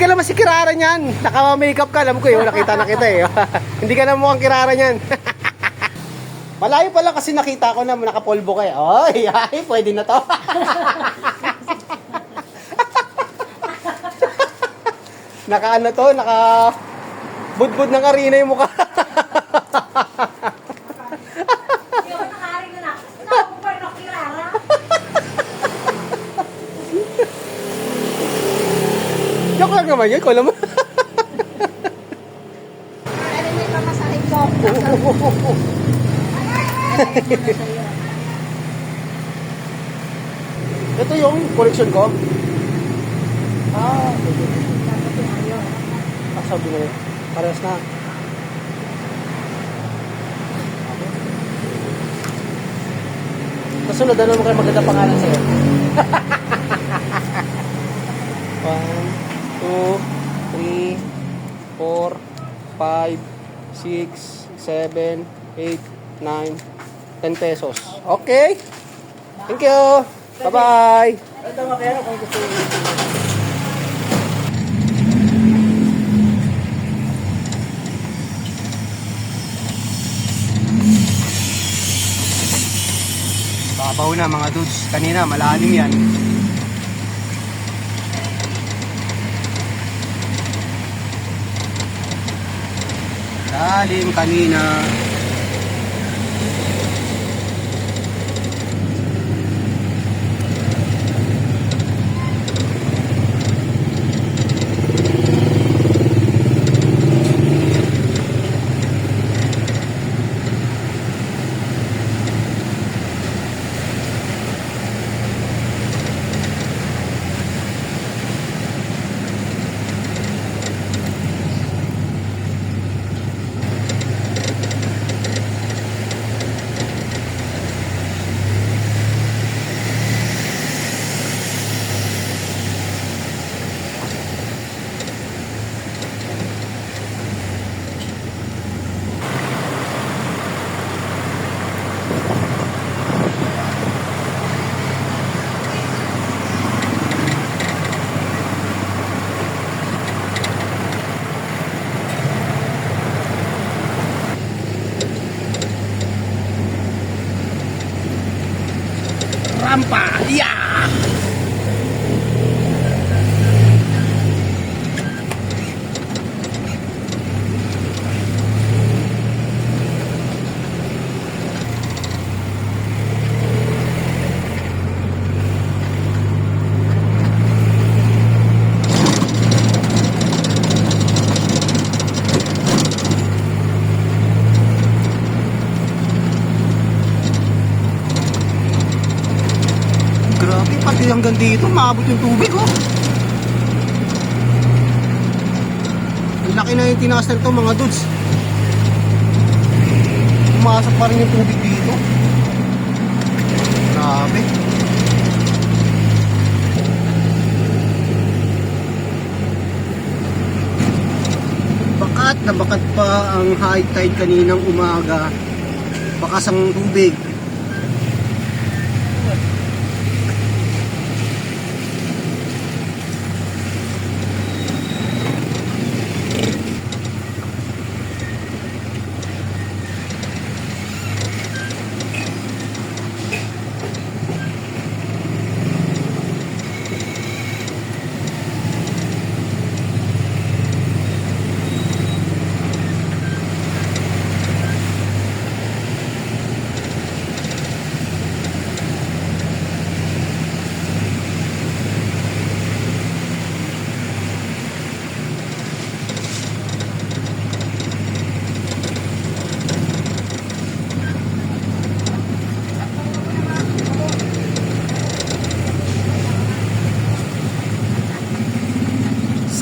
ka naman si Kirara niyan. Naka-makeup ka, alam ko eh. Nakita na kita eh. Hindi ka na mukhang Kirara niyan. Malayo pala kasi nakita ko na nakapolvo ka eh. Oy, ay, pwede na to. Naka ano to, naka budbud ng arena yung mukha. Joke lang naman yun, ko alam mo. Ano may pamasahin ko? Ito yung collection ko. Ah, sabi mo yun. Parehas na. Kasunod, ano mo kayo maganda pangalan sa'yo? 1, 2, 3, 4, 5, 6, 7, 8, 9, 10 pesos. Okay. Thank you. Bye-bye. Ito mo kaya kung gusto mo. Babaw na mga dudes. Kanina malalim yan. Lalim kanina. Rampa! Yeah! Grabe, pati hanggang dito, maabot yung tubig, oh. Ang laki na yung tinaas na ito, mga dudes. Pumasok pa rin yung tubig dito. Grabe. Bakat na bakat pa ang high tide kaninang umaga. Bakas ang tubig.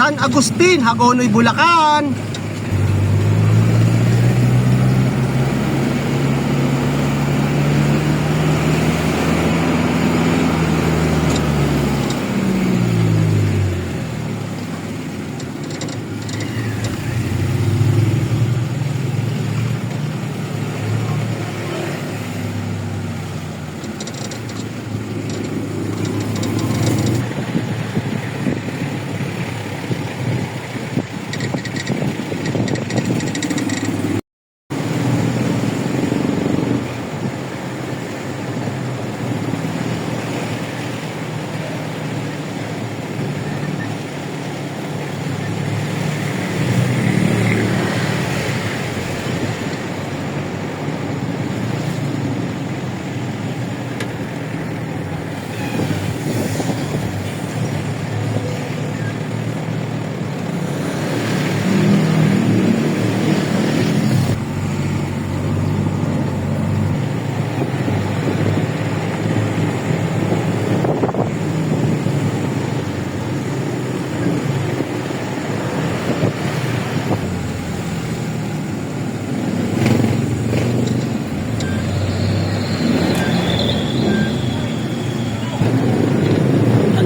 San Agustin, Hagonoy, Bulacan.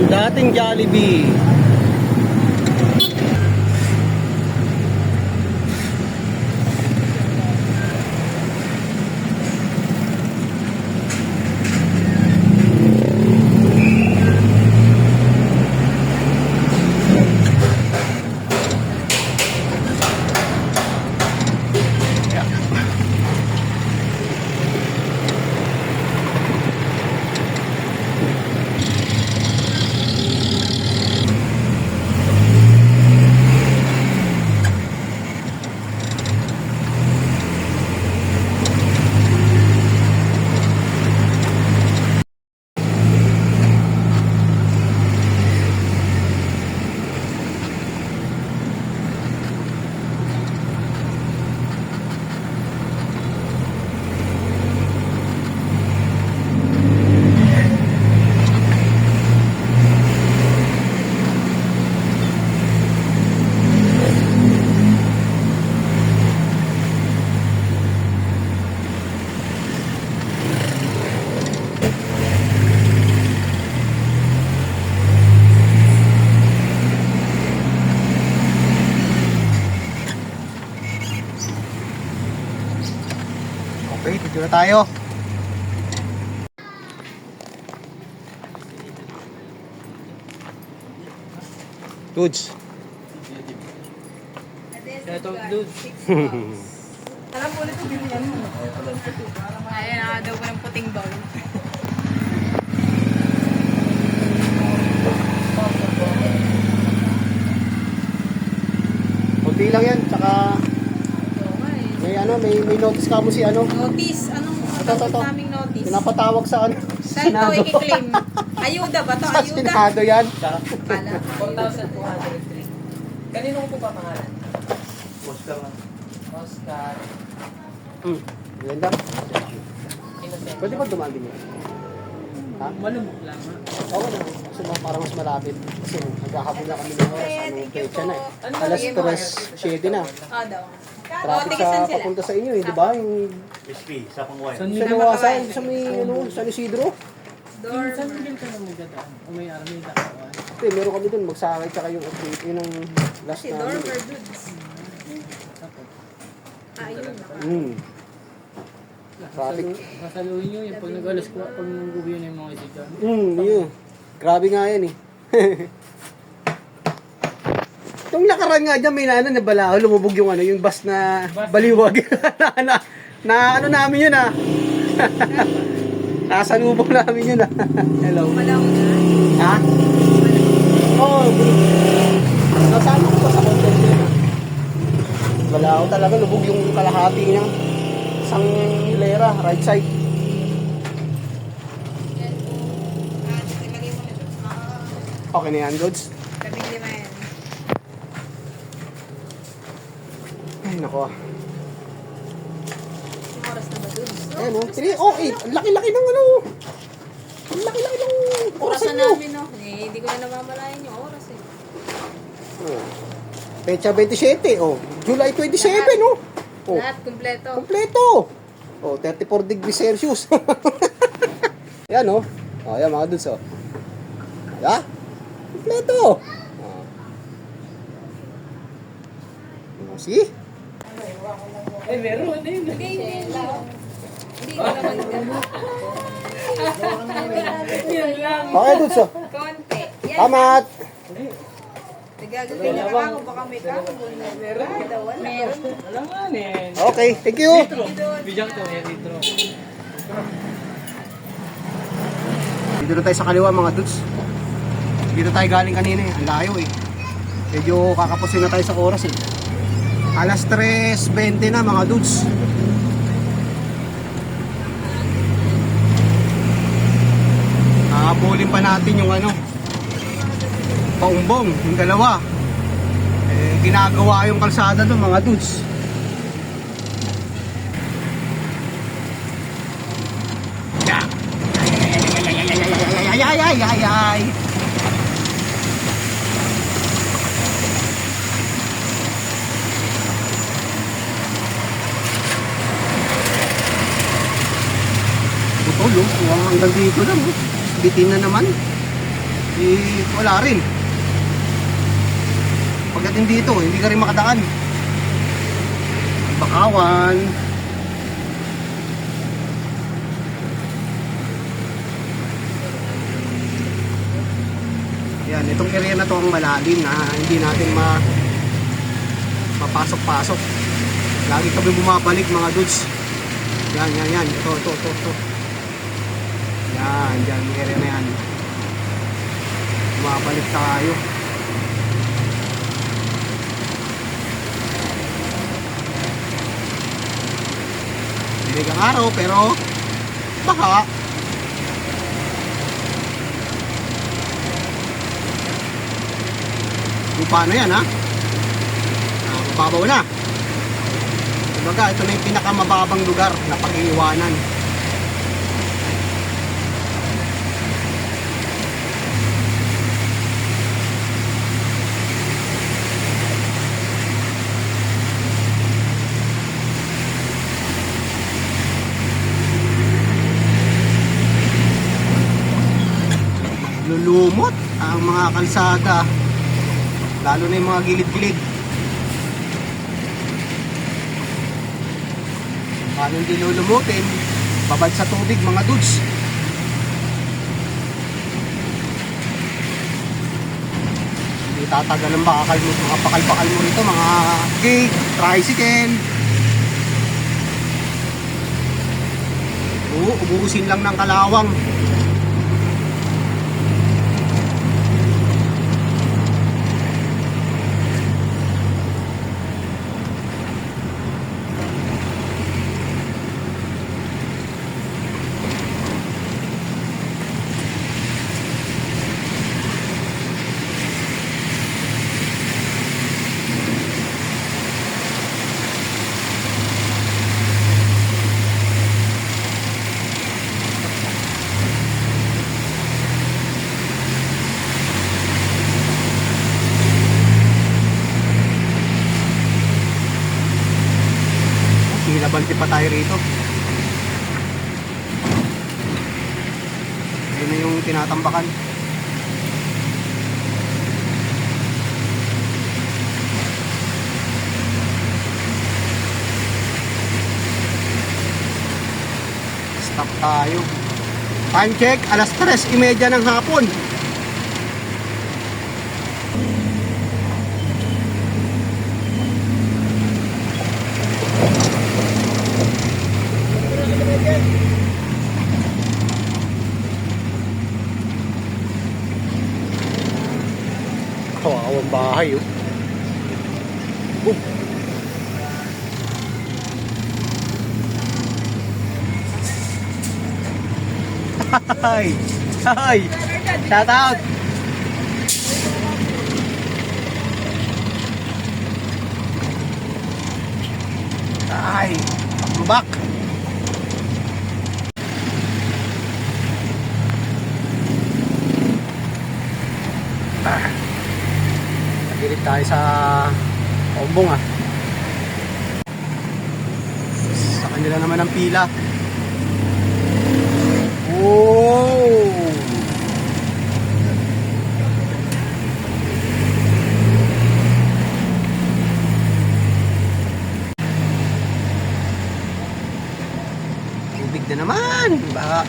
dating Jollibee. Okay, dito na tayo. Goods. Alam mo ulit yung binyan mo. Ayan, nakadaw ko ng puting bowl. Kunti lang yan, tsaka may notice ka mo si ano. Notice, anong Ito. naming notice? Pinapatawag sa ano. Saan to i-claim? Ayuda ba to? Sa Ayuda? Senado yan. Kala. 4,203. Kanino ko pa pangalan? Oscar lang. Oscar. Yan lang. Innocent. Pwede ba dumaan din yan? Ha? Malumok lang. Oo na. Kasi parang mas malapit. Kasi naghahabol na kami ng oras. Anong pecha na eh. Ano Alas yung 3:07 na. Daw. Traffic tigasan sa sila. papunta sa inyo eh, di ba? Yung SP, sa Pangway. San sa Nawasan, sa may San Isidro. Door. Saan din ka nang magdadaan? O may army dakawan? Okay, meron kami dun, magsakay tsaka yung update, yun ang last Si na. dormer dudes. Ayun. Traffic. Sasaluhin nyo yung pag nag-alas ko, pag nag-uwi na yung mga isigan. Yun. Grabe nga yan eh. Itong lakaran nga dyan, may na balao, lumubog yung yung bus na baliwag. na ano namin yun ah. Nasalubong namin yun ah. Hello. Malaw na. Ha? Oo. Nasama ko pa sa content yun ah. Balao talaga, lubog yung kalahati niya. Isang hilera, right side. Okay na yan, Gods. Labing lima yan. Ay, nako. Yung oras na ba dudes? Ayan o. Ang laki-laki ng ano. Ang laki-laki ng Oras orasan na nyo. namin, no? Eh, hindi ko na namamalayan yung oras eh. Oh. Pecha 27, oh. July 27, oh. Oh. Lahat, kumpleto. Kompleto. Oh, 34 degrees Celsius. Yan, oh. Oh, yan mga dudes, oh. Ayan. Kompleto. Oh. Oh, see? Eh, meron na yun. Hindi ko naman gano'n. Yun lang. Okay, dudes, oh. Konti. Yan. Kamat. Nagagawin na ako. Baka may kakabol na. Meron. Meron. Alam nga eh. Okay, thank you. Bidyak to eh, retro. Dito na tayo sa kaliwa mga dudes. Dito tayo galing kanina eh. Ang layo eh. Medyo kakapusin na tayo sa oras eh. Alas 3:20 na mga dudes. Nakabulin pa natin yung ano. Paumbong, yung dalawa. Eh, ginagawa yung kalsada doon mga dudes. Ay. Ito, hanggang dito lang. Bitin na naman. wala rin. Pagdating dito, hindi ka rin makadaan. Bakawan. Yan, itong area na to ang malalim na hindi natin mapasok-pasok. Lagi kami bumabalik mga dudes. Yan. Ito. Yan, dyan yung area na yan. Bumabalik tayo. Dinig ang araw pero baka. Kung paano yan ha? Mababaw na. Kumbaga, ito na yung pinakamababang lugar na pag-iiwanan. Lulumot ang mga kalsada, lalo na yung mga gilid-gilid. Paano hindi lulumutin? Babad sa tubig mga dudes. Hindi tatagal ang bakal mo, mga pakal-pakal mo rito, mga gate, tricycle. Ubusin lang ng kalawang. Nabanti pa tayo rito. Yun na yung tinatambakan. Stop tayo. Time check, alas 3:30 ng hapon. Kawawang bahay oh. Hi! Hi! Shout out! Hi! Back! Nagilit tayo sa Ombong ah. Sa kanila naman ang pila. Wow! Tubig na naman! Baka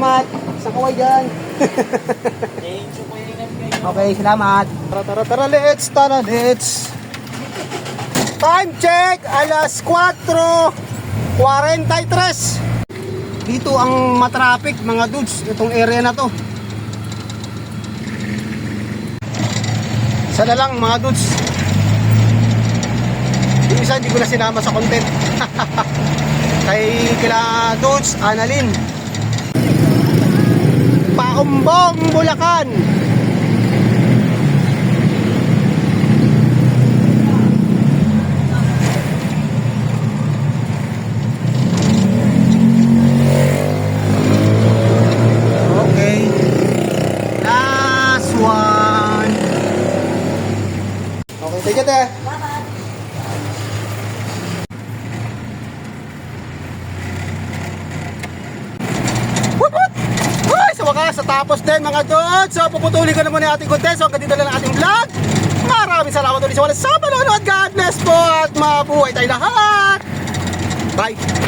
salamat. Sa kaway dyan. Okay, salamat. Tara, let's. Time check, alas 4:43. Dito ang matraffic, mga dudes, itong area na to. Isa na lang, mga dudes. Yung isa, hindi ko na sinama sa content. Kay kila dudes, Annalyn. Paumbong, Bulacan. Okay. Last one. Okay, take it eh. Ay, sa wakas, tapos din mga dudes. So, puputuli ko na muna yung ating content. So, hanggang dito lang ang ating vlog. Maraming salamat ulit sa wala sa panonood. God bless po at mabuhay tayo lahat. Bye.